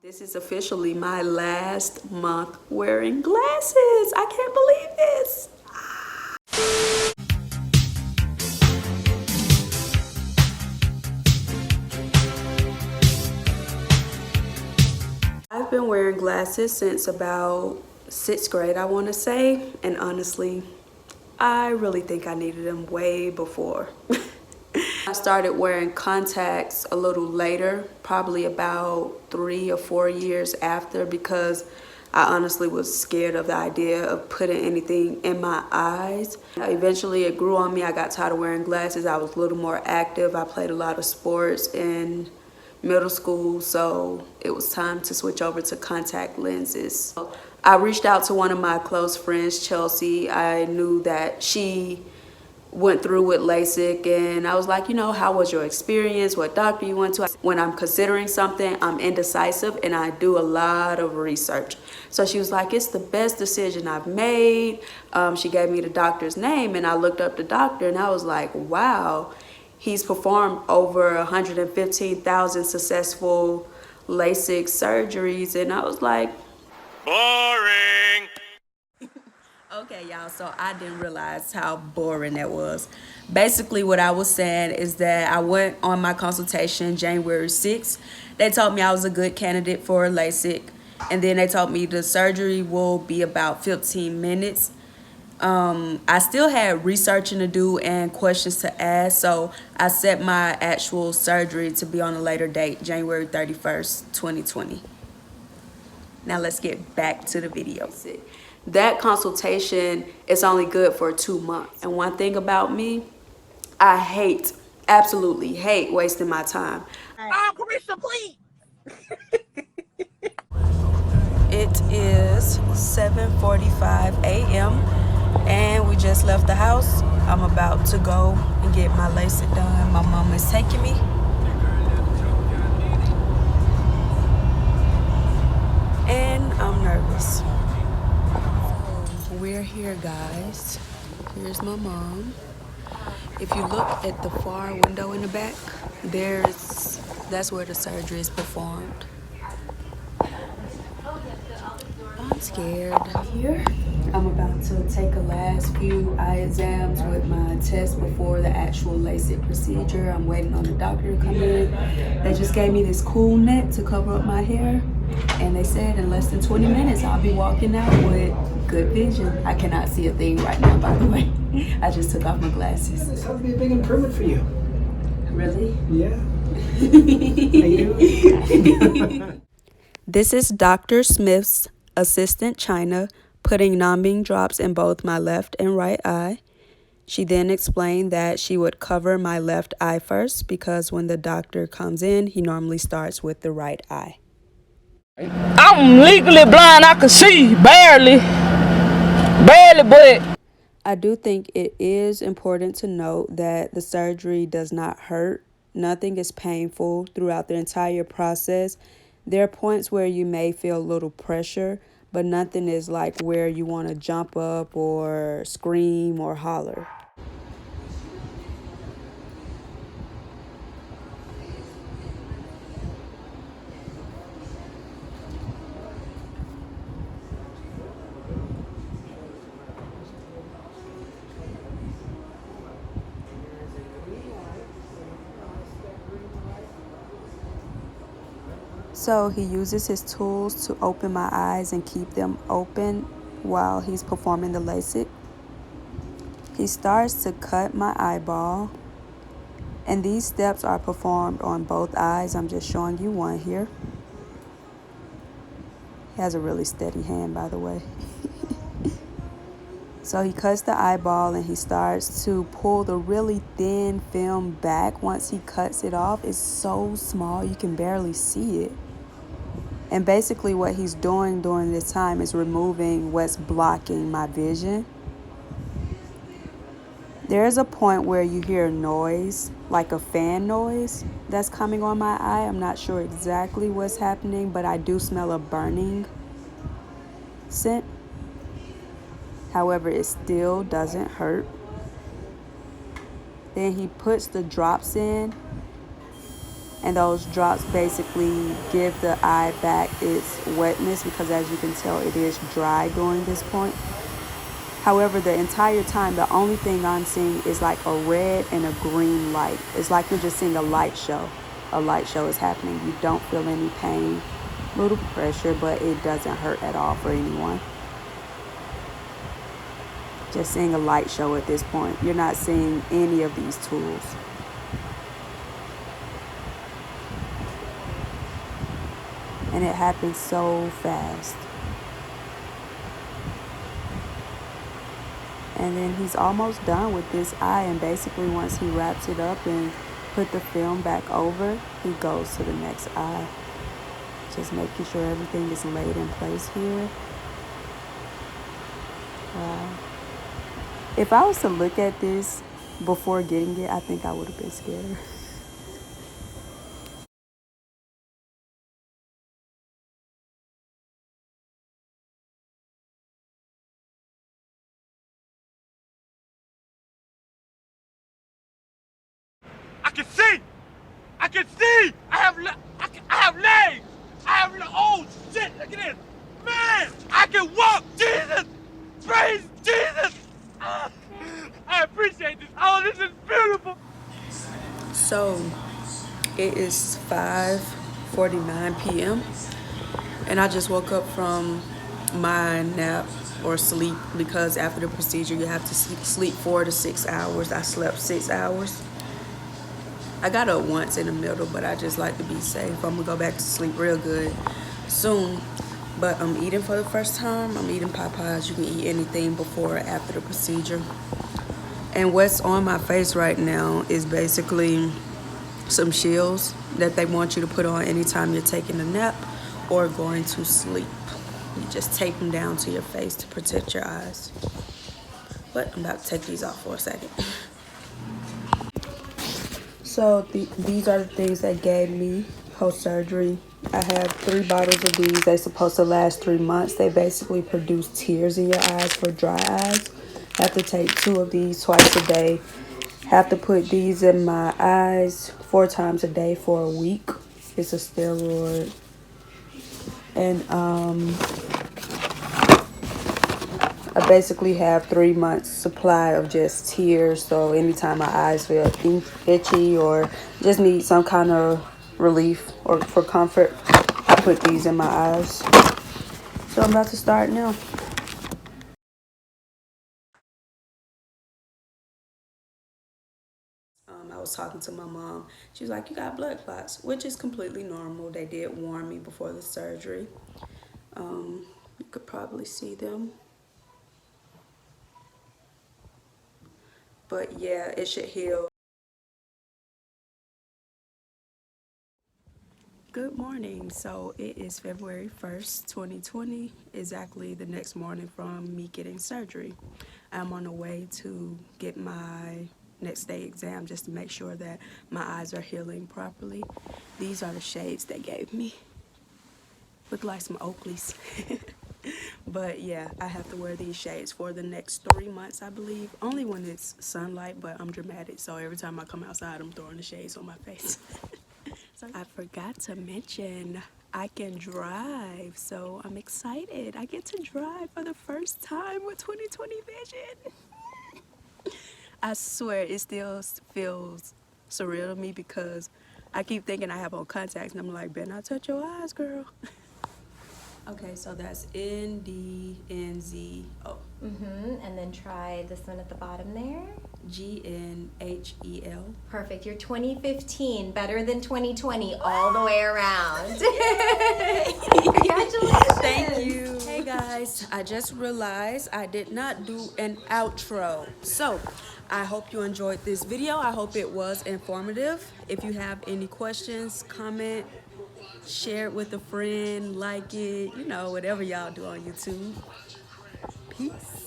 This is officially my last month wearing glasses. I can't believe this. I've been wearing glasses since about 6th grade, I want to say. And honestly, I really think I needed them way before. I started wearing contacts a little later, probably about 3 or 4 years after, because I honestly was scared of the idea of putting anything in my eyes. Eventually it grew on me. I got tired of wearing glasses. I was a little more active. I played a lot of sports in middle school, so it was time to switch over to contact lenses. I reached out to one of my close friends, Chelsea. I knew that she went through with LASIK, and I was like, you know, how was your experience? What doctor you went to? When I'm considering something, I'm indecisive and I do a lot of research. So she was like, it's the best decision I've made. She gave me the doctor's name, and I looked up the doctor and I was like, wow, he's performed over 115,000 successful LASIK surgeries. And I was like, boring. Okay, y'all, so I didn't realize how boring that was. Basically, what I was saying is that I went on my consultation January 6th. They told me I was a good candidate for LASIK, and then they told me the surgery will be about 15 minutes. I still had researching to do and questions to ask, so I set my actual surgery to be on a later date, January 31st, 2020. Now let's get back to the video. That consultation is only good for 2 months. And one thing about me, I absolutely hate wasting my time. Carissa, please. It is 7:45 a.m. and we just left the house. I'm about to go and get my LASIK done. My mom is taking me. And I'm nervous. We're here, guys. Here's my mom. If you look at the far window in the back, that's where the surgery is performed. I'm scared. Here, I'm about to take a last few eye exams with my test before the actual LASIK procedure. I'm waiting on the doctor to come in. They just gave me this cool net to cover up my hair, and they said in less than 20 minutes I'll be walking out with good vision. I cannot see a thing right now, by the way. I just took off my glasses. This would be a big improvement for you. Really? Yeah. This is Dr. Smith's assistant, China, putting numbing drops in both my left and right eye. She then explained that she would cover my left eye first because when the doctor comes in, he normally starts with the right eye. I'm legally blind. I can see barely, but I do think it is important to note that the surgery does not hurt. Nothing is painful throughout the entire process. There are points where you may feel a little pressure, but nothing is like where you want to jump up or scream or holler. So he uses his tools to open my eyes and keep them open while he's performing the LASIK. He starts to cut my eyeball, and these steps are performed on both eyes. I'm just showing you one here. He has a really steady hand, by the way. So he cuts the eyeball and he starts to pull the really thin film back. Once he cuts it off, it's so small you can barely see it. And basically what he's doing during this time is removing what's blocking my vision. There is a point where you hear a noise, like a fan noise, that's coming on my eye. I'm not sure exactly what's happening, but I do smell a burning scent. However, it still doesn't hurt. Then he puts the drops in And those drops basically give the eye back its wetness, because as you can tell, it is dry during this point. However, the entire time, the only thing I'm seeing is like a red and a green light. It's like you're just seeing a light show. A light show is happening. You don't feel any pain, little pressure, but it doesn't hurt at all for anyone. Just seeing a light show at this point. You're not seeing any of these tools. And it happens so fast. And then he's almost done with this eye, and basically once he wraps it up and put the film back over, he goes to the next eye. Just making sure everything is laid in place here. Wow. If I was to look at this before getting it, I think I would have been scared. I can see! I can see! I have legs! I have oh shit, look at this! Man! I can walk! Jesus! Praise Jesus! Ah, I appreciate this. Oh, this is beautiful! So it is 5:49 p.m. and I just woke up from my nap or sleep, because after the procedure you have to sleep 4 to 6 hours. I slept 6 hours. I got up once in the middle, but I just like to be safe. I'm gonna go back to sleep real good soon. But I'm eating for the first time. I'm eating Popeyes. You can eat anything before or after the procedure. And what's on my face right now is basically some shields that they want you to put on anytime you're taking a nap or going to sleep. You just tape them down to your face to protect your eyes. But I'm about to take these off for a second. So these are the things they gave me post-surgery. I have 3 bottles of these. They're supposed to last 3 months. They basically produce tears in your eyes for dry eyes. Have to take 2 of these twice a day. Have to put these in my eyes 4 times a day for a week. It's a steroid. And I basically have 3 months supply of just tears. So anytime my eyes feel itchy or just need some kind of relief or for comfort, I put these in my eyes. So I'm about to start now. I was talking to my mom. She was like, you got blood clots, which is completely normal. They did warn me before the surgery. You could probably see them. But yeah, it should heal. Good morning. So it is February 1st, 2020, exactly the next morning from me getting surgery. I'm on the way to get my next day exam just to make sure that my eyes are healing properly. These are the shades they gave me. Look like some Oakleys. But yeah, I have to wear these shades for the next 3 months, I believe. Only when it's sunlight, but I'm dramatic, so every time I come outside, I'm throwing the shades on my face. So I forgot to mention I can drive, so I'm excited. I get to drive for the first time with 20/20 vision. I swear it still feels surreal to me because I keep thinking I have on contacts and I'm like, better not touch your eyes, girl. Okay, so that's NDNZO. And then try this one at the bottom there. GNHEL. Perfect. You're 2015, better than 2020 all the way around. Congratulations. Thank you. Hey guys, I just realized I did not do an outro. So I hope you enjoyed this video. I hope it was informative. If you have any questions, comment, share it with a friend, like it, you know, whatever y'all do on YouTube. Peace.